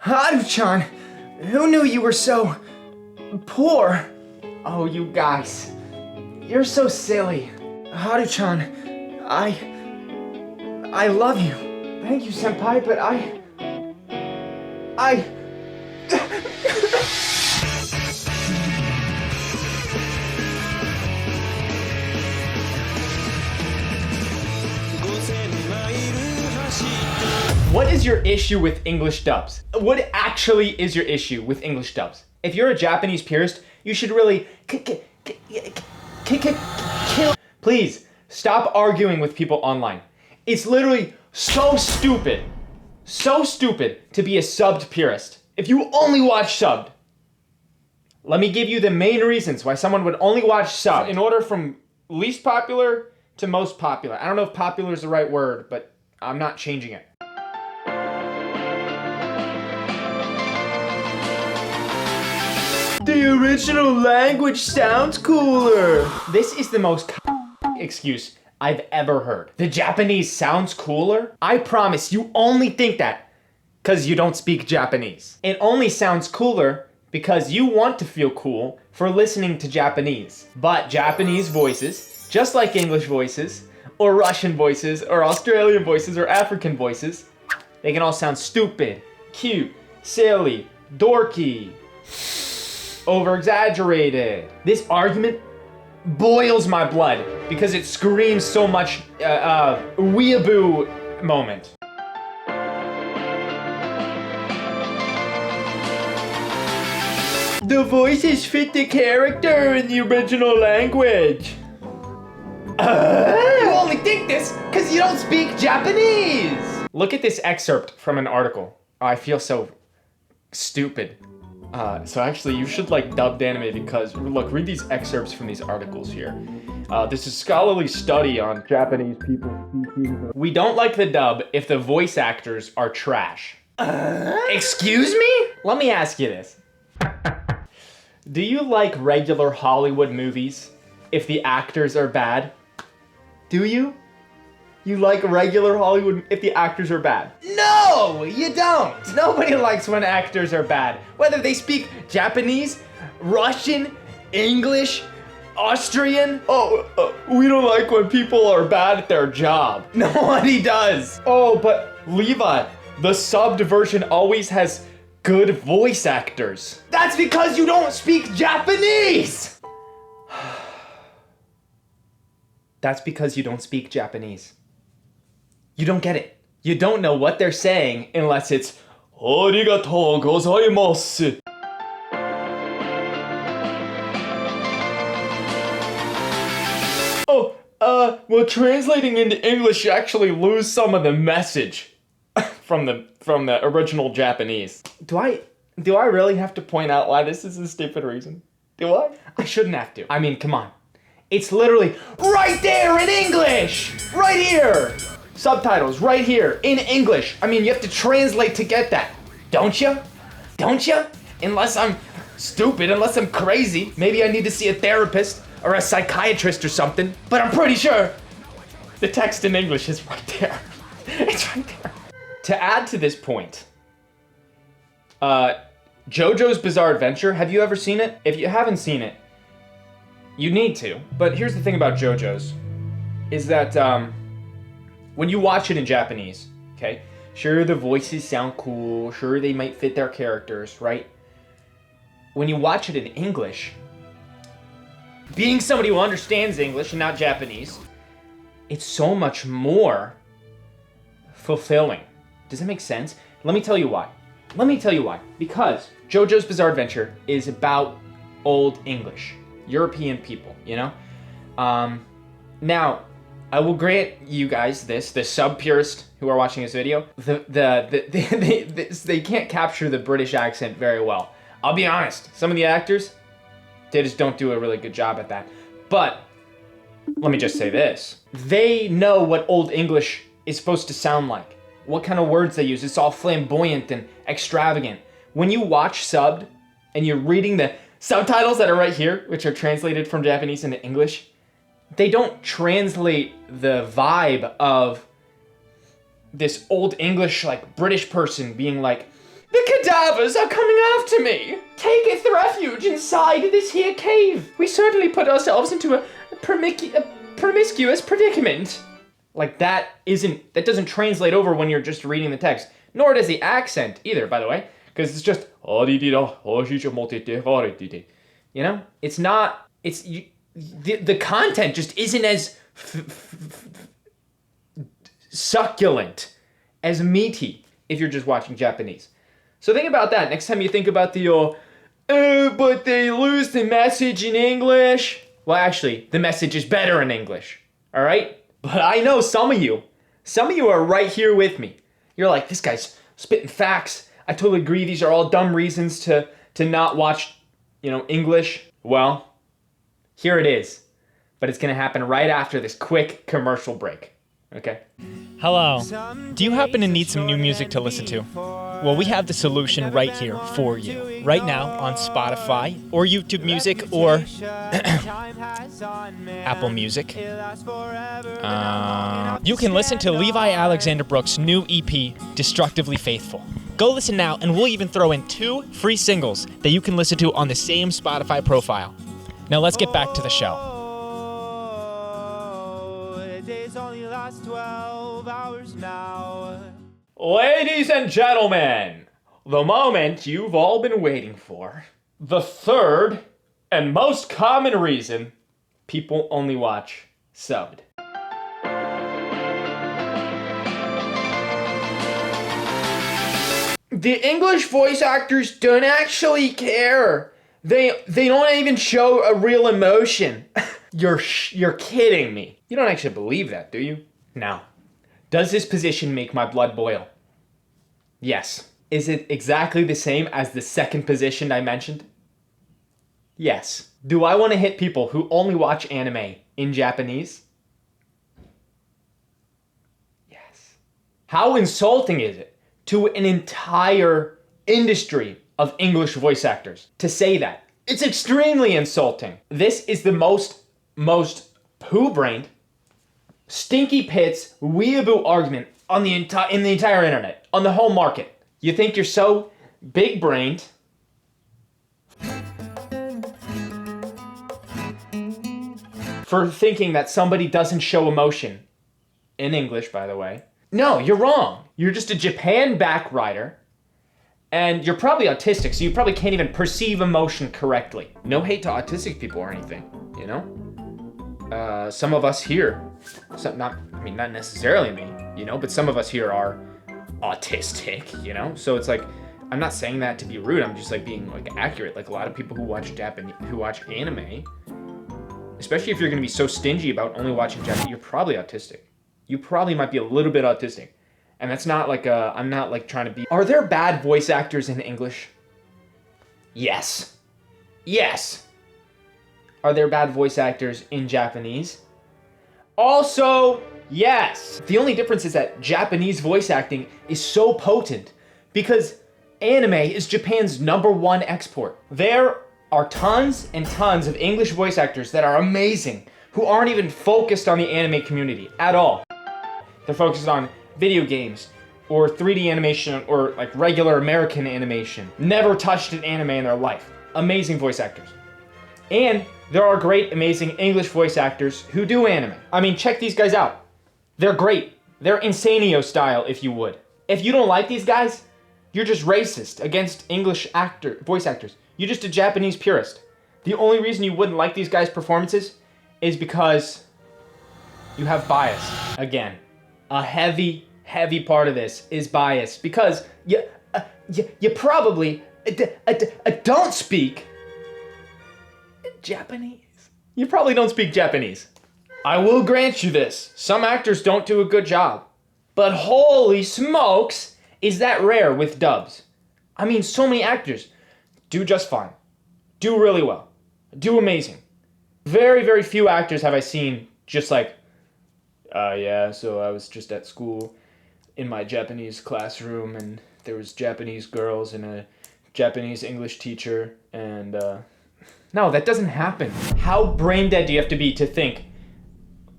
Haru-chan, who knew you were so poor? Oh, you guys, you're so silly. Haru-chan, I love you. Thank you, senpai, but I... What is your issue with English dubs? What actually is your issue with English dubs? If you're a Japanese purist, you should really kill. Please stop arguing with people online. It's literally so stupid to be a subbed purist. If you only watch subbed, let me give you the main reasons why someone would only watch subbed. In order from least popular to most popular. I don't know if popular is the right word, but I'm not changing it. The original language sounds cooler. This is the most excuse I've ever heard. The Japanese sounds cooler? I promise you only think that because you don't speak Japanese. It only sounds cooler because you want to feel cool for listening to Japanese. But Japanese voices, just like English voices, or Russian voices, or Australian voices, or African voices, they can all sound stupid, cute, silly, dorky, over-exaggerated. This argument boils my blood because it screams so much weeaboo moment. The voices fit the character in the original language. You only think this because you don't speak Japanese. Look at this excerpt from an article. Oh, I feel so stupid. So actually, you should like dubbed anime because, look, read these excerpts from these articles here. This is a scholarly study on Japanese people speaking. We don't like the dub if the voice actors are trash. Excuse me? Let me ask you this. Do you like regular Hollywood movies if the actors are bad? Do you? You like regular Hollywood if the actors are bad? No, you don't. Nobody likes when actors are bad. Whether they speak Japanese, Russian, English, Austrian. We don't like when people are bad at their job. Nobody does. Oh, but Levi, the subbed version always has good voice actors. That's because you don't speak Japanese. That's because you don't speak Japanese. You don't get it. You don't know what they're saying unless it's arigatou gozaimasu. Well, translating into English, you actually lose some of the message from the original Japanese. Do I really have to point out why this is a stupid reason? Do I? I shouldn't have to. I mean, come on. It's literally right there in English! Right here! Subtitles right here in English. I mean, you have to translate to get that. Don't you? Don't you? Unless I'm stupid, unless I'm crazy. Maybe I need to see a therapist or a psychiatrist or something. But I'm pretty sure the text in English is right there. It's right there. To add to this point, JoJo's Bizarre Adventure, have you ever seen it? If you haven't seen it, you need to. But here's the thing about JoJo's, is that when you watch it in Japanese, okay, sure the voices sound cool, sure they might fit their characters, right? When you watch it in English, being somebody who understands English and not Japanese, it's so much more fulfilling. Does that make sense? Let me tell you why. Because JoJo's Bizarre Adventure is about old English, European people, you know? Now, I will grant you guys this, the sub-purist who are watching this video, they can't capture the British accent very well. I'll be honest, some of the actors, they just don't do a really good job at that. But, let me just say this. They know what Old English is supposed to sound like. What kind of words they use. It's all flamboyant and extravagant. When you watch subbed, and you're reading the subtitles that are right here, which are translated from Japanese into English, they don't translate the vibe of this Old English, like, British person being like, The cadavers are coming after me! Taketh refuge inside this here cave. We certainly put ourselves into a promiscuous predicament. Like that doesn't translate over when you're just reading the text. Nor does the accent either, by the way. Because it's just, you know? It's not, the content just isn't as succulent, as meaty, if you're just watching Japanese. So think about that. Next time you think about the, but they lose the message in English. Well, actually, the message is better in English, all right? But I know some of you are right here with me. You're like, this guy's spitting facts. I totally agree. These are all dumb reasons to not watch, English. Well, here it is. But it's going to happen right after this quick commercial break. Okay? Hello. Do you happen to need some new music to listen to? Well, we have the solution right here for you. Right now on Spotify or YouTube Music or Apple Music. You can listen to Levi Alexander Brooks' new EP, Destructively Faithful. Go listen now, and we'll even throw in 2 free singles that you can listen to on the same Spotify profile. Now let's get back to the show. Days only last 12 hours now. Ladies and gentlemen, the moment you've all been waiting for. The third and most common reason people only watch subbed. The English voice actors don't actually care. They don't even show a real emotion. You're kidding me. You don't actually believe that, do you? Now, does this position make my blood boil? Yes. Is it exactly the same as the second position I mentioned? Yes. Do I want to hit people who only watch anime in Japanese? Yes. How insulting is it to an entire industry of English voice actors to say that? It's extremely insulting. This is the most poo-brained, stinky pits, weeaboo argument on in the entire internet, on the whole market. You think you're so big-brained for thinking that somebody doesn't show emotion in English, by the way. No, you're wrong. You're just a Japan backwriter, and you're probably autistic, so you probably can't even perceive emotion correctly. No hate to autistic people or anything, you know? Some of us here, not necessarily me, but some of us here are autistic, So it's like, I'm not saying that to be rude. I'm just like being like accurate. Like a lot of people who watch anime, especially if you're going to be so stingy about only watching Japanese, you're probably autistic. You probably might be a little bit autistic. And that's not like I'm not like trying to be. Are there bad voice actors in English? Yes. Yes. Are there bad voice actors in Japanese? Also, yes. The only difference is that Japanese voice acting is so potent because anime is Japan's #1 export. There are tons and tons of English voice actors that are amazing who aren't even focused on the anime community at all. They're focused on video games or 3D animation or like regular American animation. Never touched an anime in their life. Amazing voice actors. And there are great, amazing English voice actors who do anime. I mean, check these guys out. They're great. They're Insanio style, if you would. If you don't like these guys, you're just racist against English voice actors. You're just a Japanese purist. The only reason you wouldn't like these guys' performances is because you have bias. Again, a heavy part of this is bias because you probably don't speak Japanese. You probably don't speak Japanese. I will grant you this. Some actors don't do a good job. But holy smokes, is that rare with dubs. I mean, so many actors do just fine. Do really well. Do amazing. Very, very few actors have I seen just like, so I was just at school in my Japanese classroom and there was Japanese girls and a Japanese English teacher and, no, that doesn't happen. How brain dead do you have to be to think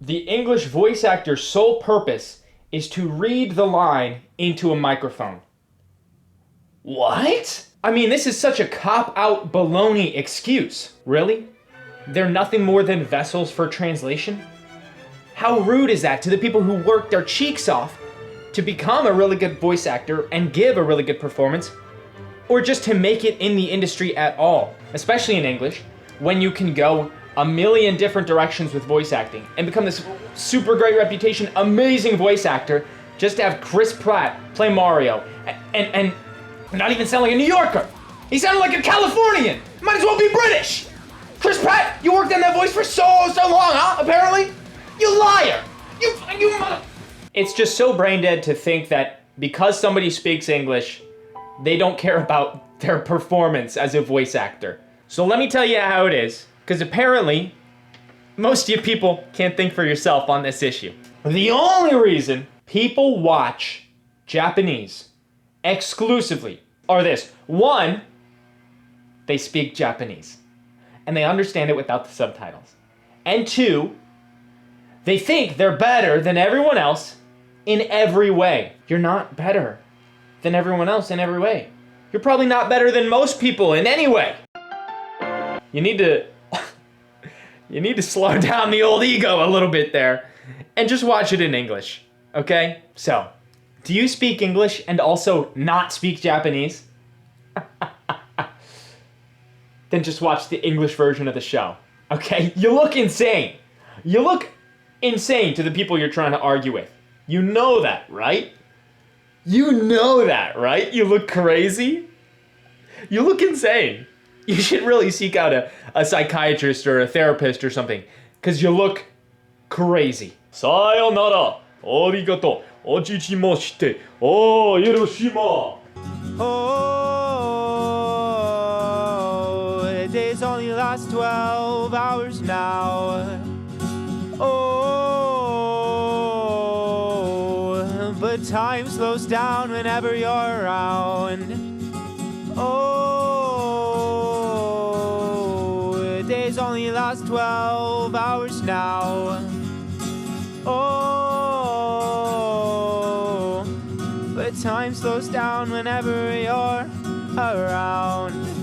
the English voice actor's sole purpose is to read the line into a microphone? What? I mean, this is such a cop-out baloney excuse. Really? They're nothing more than vessels for translation? How rude is that to the people who work their cheeks off to become a really good voice actor and give a really good performance, or just to make it in the industry at all, especially in English, when you can go a million different directions with voice acting and become this super great reputation, amazing voice actor, just to have Chris Pratt play Mario and not even sound like a New Yorker. He sounded like a Californian. Might as well be British. Chris Pratt, you worked on that voice for so long, huh? Apparently, you liar. You mother. It's just so brain dead to think that because somebody speaks English, they don't care about their performance as a voice actor. So let me tell you how it is, because apparently, most of you people can't think for yourself on this issue. The only reason people watch Japanese exclusively are this. One, they speak Japanese, and they understand it without the subtitles. And two, they think they're better than everyone else in every way. You're not better than everyone else in every way. You're probably not better than most people in any way. You need to slow down the old ego a little bit there and just watch it in English, okay? So, do you speak English and also not speak Japanese? Then just watch the English version of the show, okay? You look insane. You look insane to the people you're trying to argue with. You know that, right? You know that, right? You look crazy. You look insane. You should really seek out a psychiatrist or a therapist or something, because you look crazy. Sayonara. Arigato. Ojichimashite. Oh, Hiroshima. Oh, the days only last 12 hours now. Oh, but time slows down whenever you're around. Oh, days only last 12 hours now. Oh, but time slows down whenever you're around.